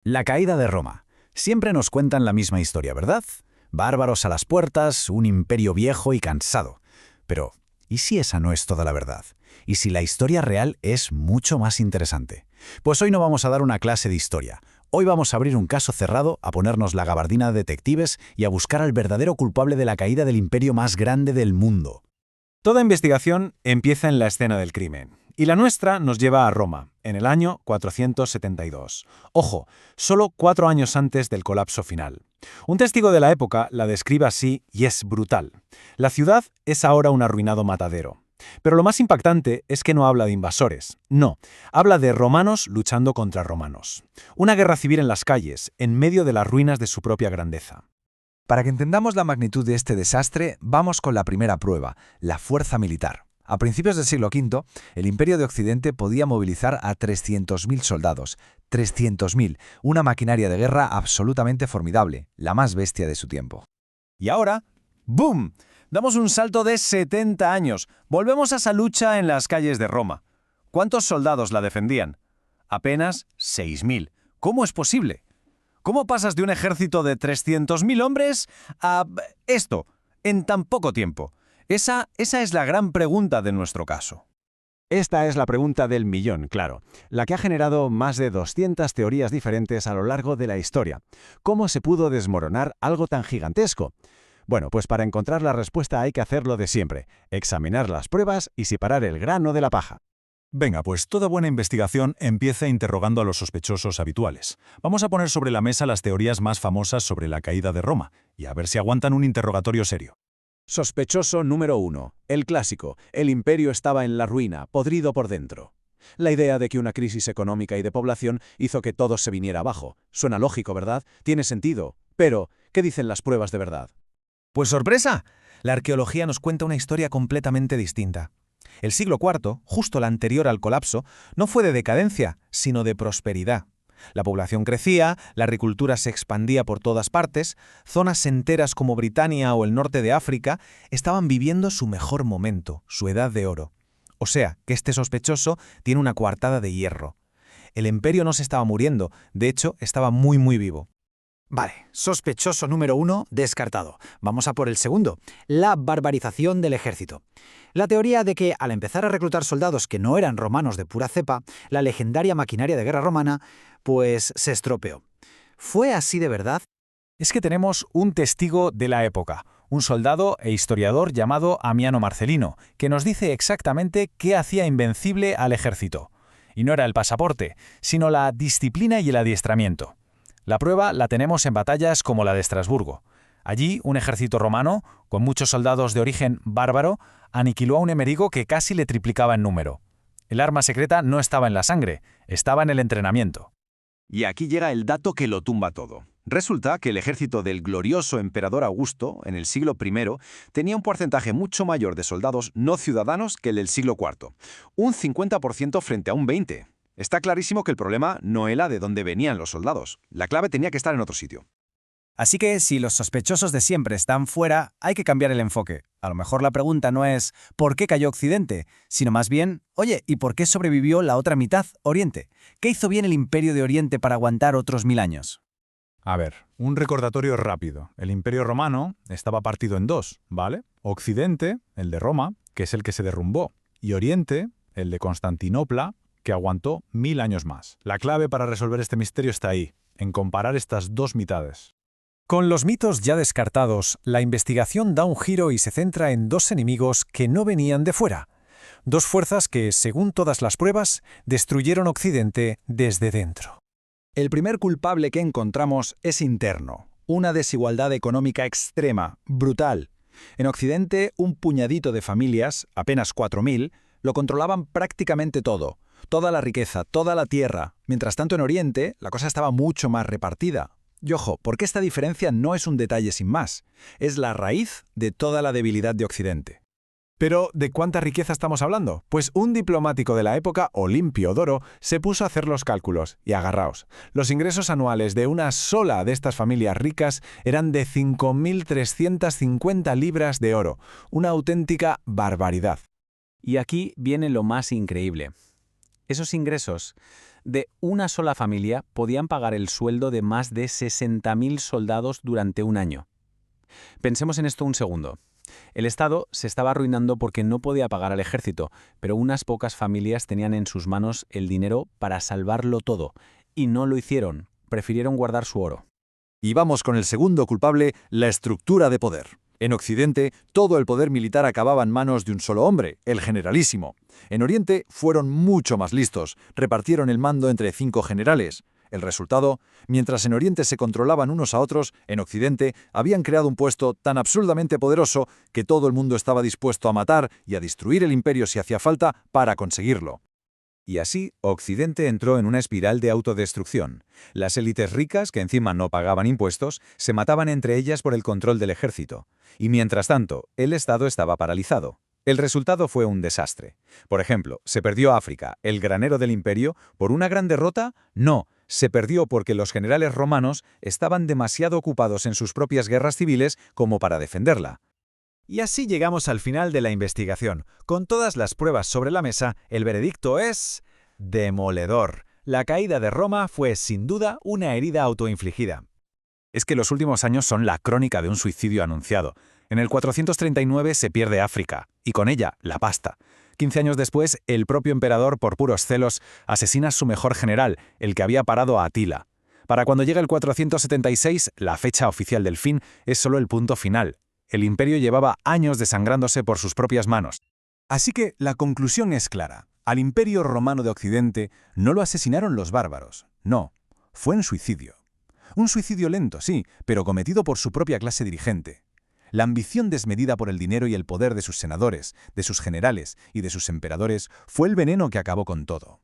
La caída de Roma. Siempre nos cuentan la misma historia, ¿verdad? Bárbaros a las puertas, un imperio viejo y cansado. Pero, ¿y si esa no es toda la verdad? ¿Y si la historia real es mucho más interesante? Pues hoy no vamos a dar una clase de historia. Hoy vamos a abrir un caso cerrado, a ponernos la gabardina de detectives y a buscar al verdadero culpable de la caída del imperio más grande del mundo. Toda investigación empieza en la escena del crimen. Y la nuestra nos lleva a Roma, en el año 472. Ojo, solo 4 años antes del colapso final. Un testigo de la época la describe así y es brutal. La ciudad es ahora un arruinado matadero. Pero lo más impactante es que no habla de invasores. No, habla de romanos luchando contra romanos. Una guerra civil en las calles, en medio de las ruinas de su propia grandeza. Para que entendamos la magnitud de este desastre, vamos con la primera prueba, la fuerza militar. A principios del siglo V, el Imperio de Occidente podía movilizar a 300.000 soldados. 300.000, una maquinaria de guerra absolutamente formidable, la más bestia de su tiempo. Y ahora, ¡boom! Damos un salto de 70 años. Volvemos a esa lucha en las calles de Roma. ¿Cuántos soldados la defendían? Apenas 6.000. ¿Cómo es posible? ¿Cómo pasas de un ejército de 300.000 hombres a esto en tan poco tiempo? Esa es la gran pregunta de nuestro caso. Esta es la pregunta del millón, claro, la que ha generado más de 200 teorías diferentes a lo largo de la historia. ¿Cómo se pudo desmoronar algo tan gigantesco? Bueno, pues para encontrar la respuesta hay que hacer lo de siempre, examinar las pruebas y separar el grano de la paja. Venga, pues toda buena investigación empieza interrogando a los sospechosos habituales. Vamos a poner sobre la mesa las teorías más famosas sobre la caída de Roma, y a ver si aguantan un interrogatorio serio. Sospechoso número 1. El clásico. El imperio estaba en la ruina, podrido por dentro. La idea de que una crisis económica y de población hizo que todo se viniera abajo. Suena lógico, ¿verdad? Tiene sentido. Pero, ¿qué dicen las pruebas de verdad? Pues sorpresa, la arqueología nos cuenta una historia completamente distinta. El siglo IV, justo el anterior al colapso, no fue de decadencia, sino de prosperidad. La población crecía, la agricultura se expandía por todas partes, zonas enteras como Britania o el norte de África estaban viviendo su mejor momento, su edad de oro. O sea, que este sospechoso tiene una coartada de hierro. El imperio no se estaba muriendo, de hecho, estaba muy vivo. Vale, sospechoso número 1 descartado. Vamos a por el segundo, la barbarización del ejército. La teoría de que, al empezar a reclutar soldados que no eran romanos de pura cepa, la legendaria maquinaria de guerra romana, pues se estropeó. ¿Fue así de verdad? Es que tenemos un testigo de la época, un soldado e historiador llamado Amiano Marcelino, que nos dice exactamente qué hacía invencible al ejército. Y no era el pasaporte, sino la disciplina y el adiestramiento. La prueba la tenemos en batallas como la de Estrasburgo. Allí, un ejército romano, con muchos soldados de origen bárbaro, aniquiló a un enemigo que casi le triplicaba en número. El arma secreta no estaba en la sangre, estaba en el entrenamiento. Y aquí llega el dato que lo tumba todo. Resulta que el ejército del glorioso emperador Augusto, en el siglo I, tenía un porcentaje mucho mayor de soldados no ciudadanos que el del siglo IV. Un 50% frente a un 20%. Está clarísimo que el problema no era de dónde venían los soldados. La clave tenía que estar en otro sitio. Así que si los sospechosos de siempre están fuera, hay que cambiar el enfoque. A lo mejor la pregunta no es ¿por qué cayó Occidente?, sino más bien, oye, ¿y por qué sobrevivió la otra mitad, Oriente? ¿Qué hizo bien el Imperio de Oriente para aguantar otros 1000 años? A ver, un recordatorio rápido. El Imperio Romano estaba partido en dos, ¿vale? Occidente, el de Roma, que es el que se derrumbó, y Oriente, el de Constantinopla, que aguantó 1000 años más. La clave para resolver este misterio está ahí, en comparar estas dos mitades. Con los mitos ya descartados, la investigación da un giro y se centra en dos enemigos que no venían de fuera. Dos fuerzas que, según todas las pruebas, destruyeron Occidente desde dentro. El primer culpable que encontramos es interno, una desigualdad económica extrema, brutal. En Occidente, un puñadito de familias, apenas 4.000, lo controlaban prácticamente todo. Toda la riqueza, toda la tierra. Mientras tanto en Oriente, la cosa estaba mucho más repartida. Y ojo, porque esta diferencia no es un detalle sin más. Es la raíz de toda la debilidad de Occidente. Pero, ¿de cuánta riqueza estamos hablando? Pues un diplomático de la época, Olimpio Doro, se puso a hacer los cálculos. Y agarraos, los ingresos anuales de una sola de estas familias ricas eran de 5.350 libras de oro. Una auténtica barbaridad. Y aquí viene lo más increíble. Esos ingresos De una sola familia podían pagar el sueldo de más de 60.000 soldados durante un año. Pensemos en esto un segundo. El Estado se estaba arruinando porque no podía pagar al ejército, pero unas pocas familias tenían en sus manos el dinero para salvarlo todo, y no lo hicieron, prefirieron guardar su oro. Y vamos con el segundo culpable, la estructura de poder. En Occidente, todo el poder militar acababa en manos de un solo hombre, el generalísimo. En Oriente fueron mucho más listos, repartieron el mando entre 5 generales. El resultado, mientras en Oriente se controlaban unos a otros, en Occidente habían creado un puesto tan absurdamente poderoso que todo el mundo estaba dispuesto a matar y a destruir el imperio si hacía falta para conseguirlo. Y así, Occidente entró en una espiral de autodestrucción. Las élites ricas, que encima no pagaban impuestos, se mataban entre ellas por el control del ejército. Y mientras tanto, el Estado estaba paralizado. El resultado fue un desastre. Por ejemplo, ¿se perdió África, el granero del imperio, por una gran derrota? No, se perdió porque los generales romanos estaban demasiado ocupados en sus propias guerras civiles como para defenderla. Y así llegamos al final de la investigación. Con todas las pruebas sobre la mesa, el veredicto es demoledor. La caída de Roma fue, sin duda, una herida autoinfligida. Es que los últimos años son la crónica de un suicidio anunciado. En el 439 se pierde África, y con ella la pasta. 15 años después, el propio emperador, por puros celos, asesina a su mejor general, el que había parado a Atila. Para cuando llega el 476, la fecha oficial del fin es solo el punto final. El imperio llevaba años desangrándose por sus propias manos. Así que la conclusión es clara. Al Imperio Romano de Occidente no lo asesinaron los bárbaros. No, fue un suicidio. Un suicidio lento, sí, pero cometido por su propia clase dirigente. La ambición desmedida por el dinero y el poder de sus senadores, de sus generales y de sus emperadores fue el veneno que acabó con todo.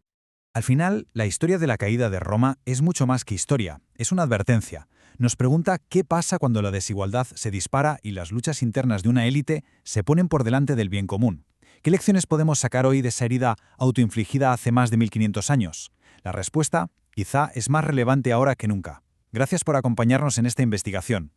Al final, la historia de la caída de Roma es mucho más que historia, es una advertencia. Nos pregunta qué pasa cuando la desigualdad se dispara y las luchas internas de una élite se ponen por delante del bien común. ¿Qué lecciones podemos sacar hoy de esa herida autoinfligida hace más de 1500 años? La respuesta, quizá, es más relevante ahora que nunca. Gracias por acompañarnos en esta investigación.